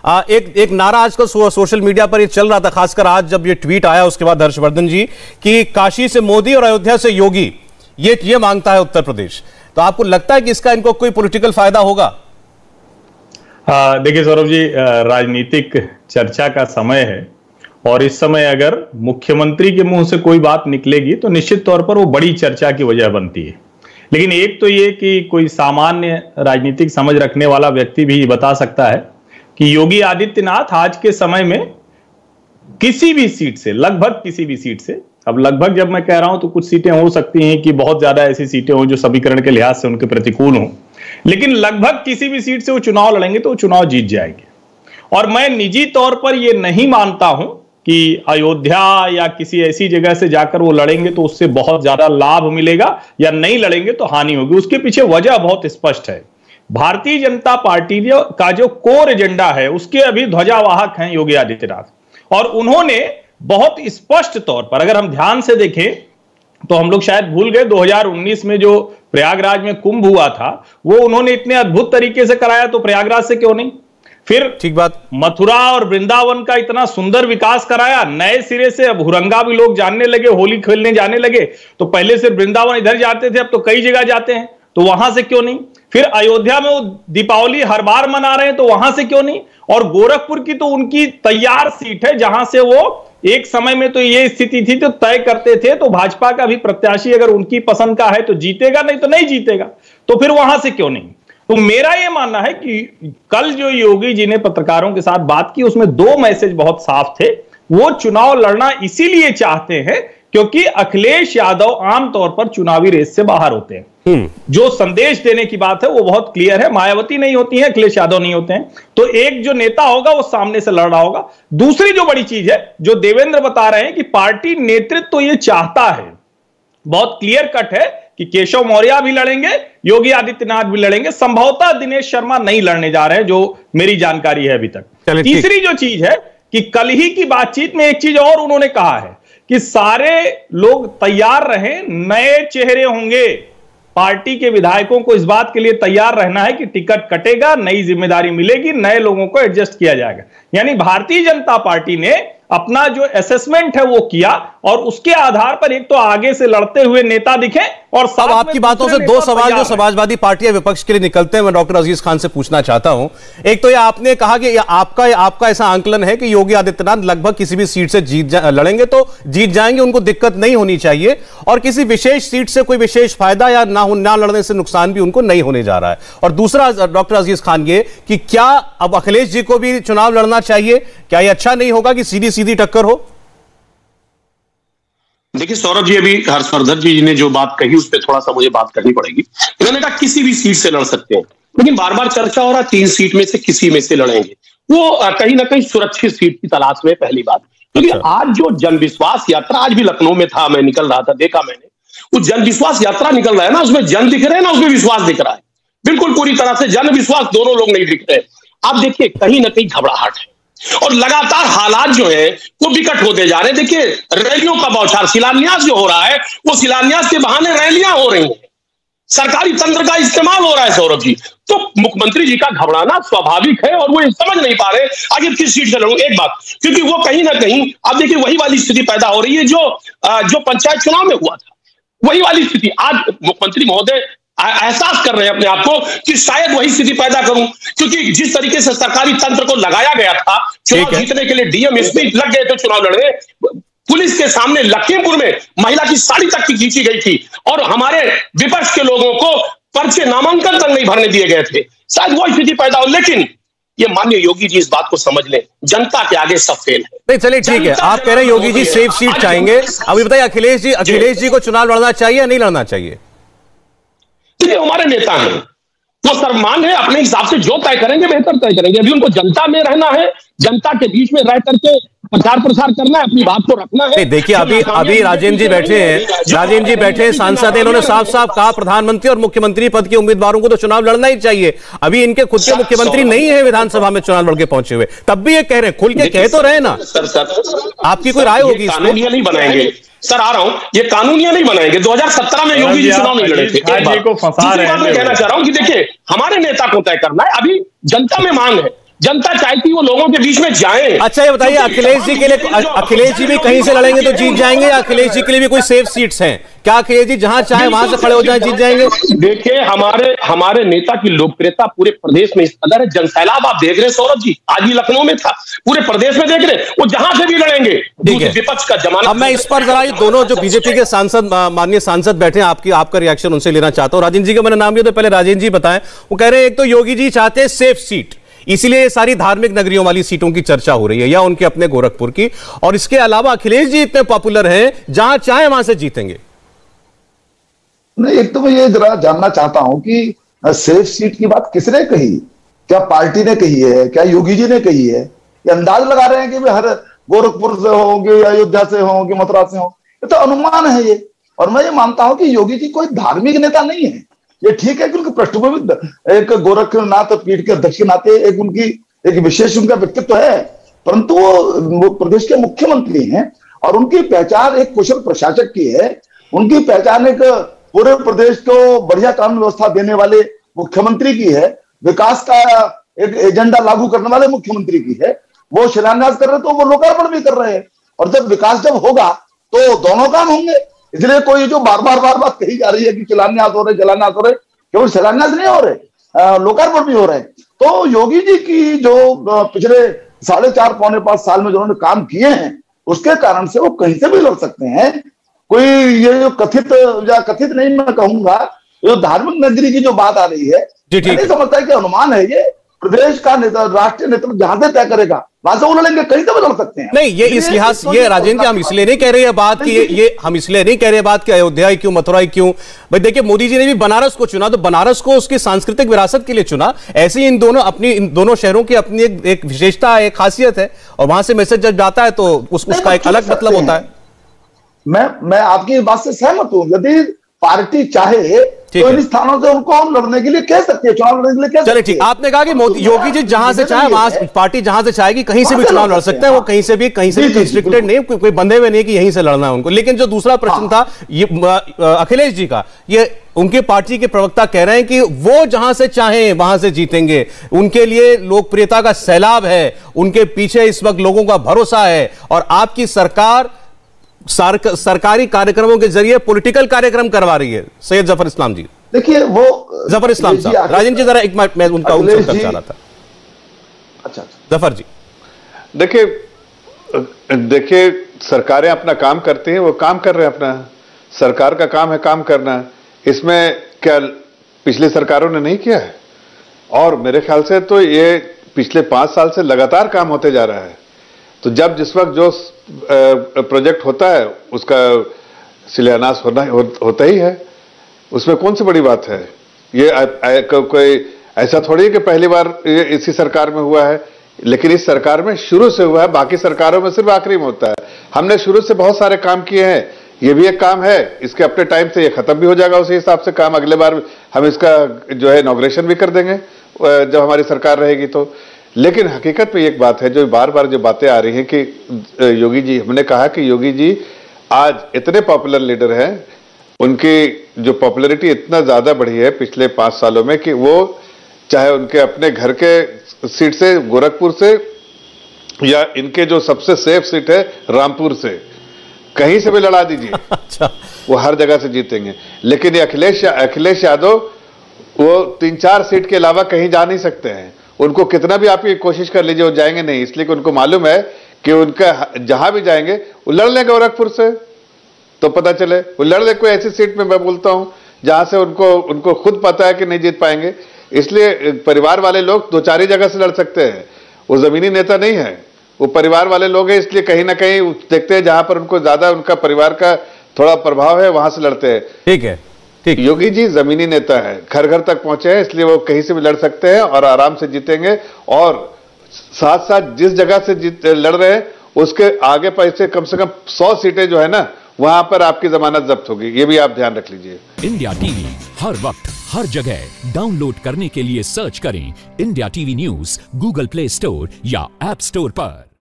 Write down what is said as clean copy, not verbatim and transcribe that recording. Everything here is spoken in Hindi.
एक नारा आजकल सोशल मीडिया पर ये चल रहा था, खासकर आज जब ये ट्वीट आया उसके बाद हर्षवर्धन जी, कि काशी से मोदी और अयोध्या से योगी, ये मांगता है उत्तर प्रदेश। तो आपको लगता है कि इसका इनको कोई पॉलिटिकल फायदा होगा? देखिए सौरभ जी, राजनीतिक चर्चा का समय है और इस समय अगर मुख्यमंत्री के मुंह से कोई बात निकलेगी तो निश्चित तौर पर वो बड़ी चर्चा की वजह बनती है। लेकिन एक तो ये कि कोई सामान्य राजनीतिक समझ रखने वाला व्यक्ति भी बता सकता है कि योगी आदित्यनाथ आज के समय में किसी भी सीट से, लगभग किसी भी सीट से, अब लगभग जब मैं कह रहा हूं तो कुछ सीटें हो सकती हैं कि बहुत ज्यादा ऐसी सीटें हो जो समीकरण के लिहाज से उनके प्रतिकूल हों, लेकिन लगभग किसी भी सीट से वो चुनाव लड़ेंगे तो वो चुनाव जीत जाएंगे। और मैं निजी तौर पर यह नहीं मानता हूं कि अयोध्या या किसी ऐसी जगह से जाकर वो लड़ेंगे तो उससे बहुत ज्यादा लाभ मिलेगा, या नहीं लड़ेंगे तो हानि होगी। उसके पीछे वजह बहुत स्पष्ट है। भारतीय जनता पार्टी का जो कोर एजेंडा है उसके अभी ध्वजावाहक हैं योगी आदित्यनाथ, और उन्होंने बहुत स्पष्ट तौर पर, अगर हम ध्यान से देखें तो हम लोग शायद भूल गए 2019 में जो प्रयागराज में कुंभ हुआ था वो उन्होंने इतने अद्भुत तरीके से कराया, तो प्रयागराज से क्यों नहीं? फिर ठीक बात, मथुरा और वृंदावन का इतना सुंदर विकास कराया, नए सिरे से अब हुरंगा भी लोग जानने लगे, होली खेलने जाने लगे। तो पहले से वृंदावन इधर जाते थे, अब तो कई जगह जाते हैं, तो वहां से क्यों नहीं? फिर अयोध्या में वो दीपावली हर बार मना रहे हैं, तो वहां से क्यों नहीं? और गोरखपुर की तो उनकी तैयार सीट है जहां से वो एक समय में तो ये स्थिति थी तो तय करते थे, तो भाजपा का भी प्रत्याशी अगर उनकी पसंद का है तो जीतेगा, नहीं तो नहीं जीतेगा, तो फिर वहां से क्यों नहीं? तो मेरा यह मानना है कि कल जो योगी जी ने पत्रकारों के साथ बात की उसमें दो मैसेज बहुत साफ थे। वो चुनाव लड़ना इसीलिए चाहते हैं क्योंकि अखिलेश यादव आमतौर पर चुनावी रेस से बाहर होते हैं। जो संदेश देने की बात है वो बहुत क्लियर है, मायावती नहीं होती है, अखिलेश यादव नहीं होते हैं, तो एक जो नेता होगा वो सामने से लड़ रहा होगा। दूसरी जो बड़ी चीज है जो देवेंद्र बता रहे हैं कि पार्टी नेतृत्व तो ये चाहता है, बहुत क्लियर कट है कि केशव मौर्य भी लड़ेंगे, योगी आदित्यनाथ भी लड़ेंगे, संभवतः दिनेश शर्मा नहीं लड़ने जा रहे हैं, जो मेरी जानकारी है अभी तक। तीसरी जो चीज है कि कल ही की बातचीत में एक चीज और उन्होंने कहा है कि सारे लोग तैयार रहें, नए चेहरे होंगे। पार्टी के विधायकों को इस बात के लिए तैयार रहना है कि टिकट कटेगा, नई जिम्मेदारी मिलेगी, नए लोगों को एडजस्ट किया जाएगा। यानी भारतीय जनता पार्टी ने अपना जो असेसमेंट है वो किया और उसके आधार पर एक तो आगे से लड़ते हुए नेता दिखे और अब आपकी बातों से दो सवाल जो समाजवादी पार्टी या विपक्ष के लिए निकलते हैं मैं डॉक्टर अजीज खान से पूछना चाहता हूं। एक तो ये आपने कहा कि आपका ऐसा आंकलन है कि योगी आदित्यनाथ लगभग किसी भी सीट से लड़ेंगे तो जीत जाएंगे, उनको दिक्कत नहीं होनी चाहिए, और किसी विशेष सीट से कोई विशेष फायदा या ना लड़ने से नुकसान भी उनको नहीं होने जा रहा है। और दूसरा डॉक्टर अजीज खान ये कि क्या अब अखिलेश जी को भी चुनाव लड़ना चाहिए? क्या यह अच्छा नहीं होगा कि सीधी सीधी टक्कर हो? देखिए सौरभ जी, अभी हर्षवर्धन जी ने जो बात कही उस पर थोड़ा सा मुझे बात करनी पड़ेगी। इन्होंने कहा किसी भी सीट से लड़ सकते हैं, लेकिन बार बार चर्चा हो रहा 3 सीट में से किसी में से लड़ेंगे, वो कहीं ना कहीं सुरक्षित सीट की तलाश में पहली बात। क्योंकि आज जो जन विश्वास यात्रा, आज भी लखनऊ में था, मैं निकल रहा था, देखा मैंने, वो जन विश्वास यात्रा निकल रहा है ना, उसमें जन दिख रहे हैं ना, उसमें विश्वास दिख रहा है, बिल्कुल पूरी तरह से जन विश्वास दोनों लोग नहीं दिख रहे। आप देखिए कहीं ना कहीं घबराहट है और लगातार हालात जो है वो विकट होते जा रहे हैं। देखिए रैलियों का बौछार, शिलान्यास जो हो रहा है वो शिलान्यास के बहाने रैलियां हो रही हैं, सरकारी तंत्र का इस्तेमाल हो रहा है सौरभ जी। तो मुख्यमंत्री जी का घबराना स्वाभाविक है और वो समझ नहीं पा रहे आखिर किस सीट से लड़ूं। एक बात, क्योंकि वो कहीं ना कहीं आप देखिए वही वाली स्थिति पैदा हो रही है जो पंचायत चुनाव में हुआ था, वही वाली स्थिति आज मुख्यमंत्री महोदय एहसास कर रहे हैं अपने आप को कि शायद वही स्थिति पैदा करूं, क्योंकि जिस तरीके से सरकारी तंत्र को लगाया गया था चुनाव जीतने के लिए, डीएम एसपी लग गए थे चुनाव लड़ने, पुलिस के सामने लखीमपुर में महिला की साड़ी तक की खींची गई थी और हमारे विपक्ष के लोगों को पर्चे नामांकन तक नहीं भरने दिए गए थे, शायद वो स्थिति पैदा हो। लेकिन ये माननीय योगी जी इस बात को समझ लें, जनता के आगे सब फेल है। नहीं चलिए ठीक है, आप कह रहे हैं योगी जी सेफ सीट चाहेंगे, अभी बताइए अखिलेश जी को चुनाव लड़ना चाहिए या नहीं लड़ना चाहिए? हमारे नेता हैं, वो सर्वमान है, अपने हिसाब से जो तय करेंगे बेहतर तय करेंगे। अभी उनको जनता में रहना है, जनता के बीच में रह करके प्रचार प्रसार करना है, अपनी बात को रखना है। देखिए अभी राजेंद्र जी बैठे हैं, सांसद हैं, इन्होंने साफ साफ कहा प्रधानमंत्री और मुख्यमंत्री पद के उम्मीदवारों को तो चुनाव लड़ना ही चाहिए। अभी इनके खुद के मुख्यमंत्री नहीं है विधानसभा में चुनाव लड़के पहुंचे हुए, तब भी ये कह रहे हैं, खुल के कह तो रहे ना। आपकी कोई राय होगी? कानूनिया नहीं बनाएंगे सर, आ रहा हूं, ये कानूनिया नहीं बनाएंगे। 2017 में योगी जी चुनाव नहीं लड़े थे। मैं कहना चाह रहा हूं कि देखिए हमारे नेता को तय करना है, अभी जनता में मांग है, जनता चाहती है वो लोगों के बीच में जाएं। अच्छा, ये बताइए, अखिलेश जी के लिए, अखिलेश जी भी कहीं से लड़ेंगे तो जीत जाएंगे, या अखिलेश जी के लिए भी कोई सेफ सीट्स हैं? क्या अखिलेश जी जहां चाहे वहां से खड़े हो जाए जीत जाएंगे? देखिए, हमारे नेता की लोकप्रियता पूरे प्रदेश में इस कदर है, जनसैलाब आप देख रहे हैं सौरभ जी, आज भी लखनऊ में था, पूरे प्रदेश में देख रहे हैं, वो जहां से भी लड़ेंगे। विपक्ष का जमाना। अब मैं इस पर जरा दोनों जो बीजेपी के सांसद, माननीय सांसद बैठे हैं, आपका रिएक्शन उनसे लेना चाहता हूं। राजेंद्र जी का मैंने नाम लिया, तो पहले राजेंद्र जी बताएं। वो कह रहे हैं एक तो योगी जी चाहते हैं सेफ सीट, इसीलिए ये सारी धार्मिक नगरियों वाली सीटों की चर्चा हो रही है, या उनके अपने गोरखपुर की, और इसके अलावा अखिलेश जी इतने पॉपुलर हैं जहां चाहे वहां से जीतेंगे। नहीं, एक तो मैं ये जरा जानना चाहता हूं कि सेफ सीट की बात किसने कही? क्या पार्टी ने कही है? क्या योगी जी ने कही है? ये अंदाज लगा रहे हैं कि हर गोरखपुर से होंगे, अयोध्या से होंगे, मथुरा से होंगे, ये तो अनुमान है ये। और मैं ये मानता हूं कि योगी जी कोई धार्मिक नेता नहीं है। ये ठीक है कि उनकी पृष्ठभूमि एक गोरखनाथ पीठ के अध्यक्ष के नाते एक उनकी एक विशेष उनका व्यक्तित्व है, परंतु वो प्रदेश के मुख्यमंत्री हैं और उनकी पहचान एक कुशल प्रशासक की है। उनकी पहचान एक पूरे प्रदेश को बढ़िया कानून व्यवस्था देने वाले मुख्यमंत्री की है, विकास का एक एजेंडा लागू करने वाले मुख्यमंत्री की है। वो शिलान्यास कर रहे तो वो लोकार्पण भी कर रहे हैं, और जब विकास जब होगा तो दोनों काम होंगे। इसलिए कोई जो बार बार कही जा रही है कि शिलान्यास हो रहे, केवल शिलान्यास नहीं हो रहे, लोकार्पण भी हो रहे हैं। तो योगी जी की जो पिछले 4.5 पौने 5 साल में जो उन्होंने काम किए हैं, उसके कारण से वो कहीं से भी लड़ सकते हैं। कोई ये जो कथित नहीं मैं कहूंगा, जो धार्मिक नगरी की जो बात आ रही है, मैं नहीं समझता है कि अनुमान है ये। प्रदेश का नेता, राष्ट्रीय नेतृत्व जहां से तय करेगा वहां से वो लड़ेंगे, कहीं से भी लड़ सकते हैं। नहीं, ये इस लिहाज, ये राजेंद्र, हम इसलिए नहीं कह रहे हैं बात कि ये हम इसलिए नहीं कह रहे बात कि अयोध्या ही क्यों, मथुरा ही क्यों। भाई देखिए, मोदी जी ने भी बनारस को चुना, तो बनारस को उसकी सांस्कृतिक विरासत के लिए चुना। ऐसे ही इन दोनों शहरों की अपनी एक विशेषता, एक खासियत है, और वहां से मैसेज जब जाता है तो उसका एक अलग मतलब होता है। मैं आपकी बात से सहमत हूं। यदि पार्टी चाहे तो इन स्थानों से उनको लड़ने के लिए कह सकती है, चुनाव लड़ने के लिए कह सकती है। चलिए ठीक, आपने कहा कि योगी जी जहां से चाहे वहां, पार्टी जहां से चाहेगी कहीं से भी चुनाव लड़ सकते हैं, वो कहीं से भी कंस्ट्रिक्टेड नहीं, कोई बंधे हुए नहीं कि यहीं से लड़ना है उनको। लेकिन जो दूसरा प्रश्न था ये अखिलेश जी का, ये उनके पार्टी के प्रवक्ता कह रहे हैं कि वो जहां से चाहें वहां से जीतेंगे, उनके लिए लोकप्रियता का सैलाब है, उनके पीछे इस वक्त लोगों का भरोसा है, और आपकी सरकार सरकारी कार्यक्रमों के जरिए पॉलिटिकल कार्यक्रम करवा रही है। सैयद जफर इस्लाम जी, देखिए वो जफर इस्लाम साहब, राजेंद्र जी जरा एक मिनट, मैं उनका उत्तर चाह रहा था। अच्छा जफर जी, देखिए सरकारें अपना काम करती हैं, वो काम कर रहे हैं अपना, सरकार का काम है काम करना। इसमें क्या पिछले सरकारों ने नहीं किया है? और मेरे ख्याल से तो ये पिछले 5 साल से लगातार काम होते जा रहा है। तो जब जिस वक्त जो प्रोजेक्ट होता है उसका शिलान्यास होता ही है, उसमें कौन सी बड़ी बात है? ये कोई ऐसा थोड़ी है कि पहली बार इसी सरकार में हुआ है, लेकिन इस सरकार में शुरू से हुआ है, बाकी सरकारों में सिर्फ आखिरी में होता है। हमने शुरू से बहुत सारे काम किए हैं, ये भी एक काम है, इसके अपने टाइम से ये खत्म भी हो जाएगा, उसी हिसाब से काम अगले बार हम इसका जो है इनॉग्रेशन भी कर देंगे जब हमारी सरकार रहेगी तो। लेकिन हकीकत में एक बात है, जो बार बार जो बातें आ रही हैं कि योगी जी, हमने कहा कि योगी जी आज इतने पॉपुलर लीडर हैं, उनकी जो पॉपुलैरिटी इतना ज्यादा बढ़ी है पिछले 5 सालों में कि वो चाहे उनके अपने घर के सीट से गोरखपुर से, या इनके जो सबसे सेफ सीट है रामपुर से, कहीं से भी लड़ा दीजिए अच्छा, वो हर जगह से जीतेंगे। लेकिन ये अखिलेश यादव वो 3-4 सीट के अलावा कहीं जा नहीं सकते हैं। उनको कितना भी आप ये कोशिश कर लीजिए, वो जाएंगे नहीं, इसलिए कि उनको मालूम है कि उनका जहां भी जाएंगे वो लड़ लेंगे गोरखपुर से, तो पता चले वो लड़ ले कोई ऐसी सीट में, मैं बोलता हूं जहां से उनको खुद पता है कि नहीं जीत पाएंगे। इसलिए परिवार वाले लोग 2-4 ही जगह से लड़ सकते हैं, वो जमीनी नेता नहीं है, वो परिवार वाले लोग हैं। इसलिए कहीं ना कहीं देखते हैं जहां पर उनको ज्यादा उनका परिवार का थोड़ा प्रभाव है, वहां से लड़ते हैं। ठीक है, ठीक। योगी जी जमीनी नेता है, घर घर तक पहुंचे हैं, इसलिए वो कहीं से भी लड़ सकते हैं और आराम से जीतेंगे। और साथ साथ जिस जगह से लड़ रहे हैं उसके आगे पैसे कम से कम 100 सीटें जो है ना, वहां पर आपकी जमानत जब्त होगी, ये भी आप ध्यान रख लीजिए। इंडिया टीवी हर वक्त हर जगह डाउनलोड करने के लिए सर्च करें India TV news Google play store या ऐप स्टोर पर।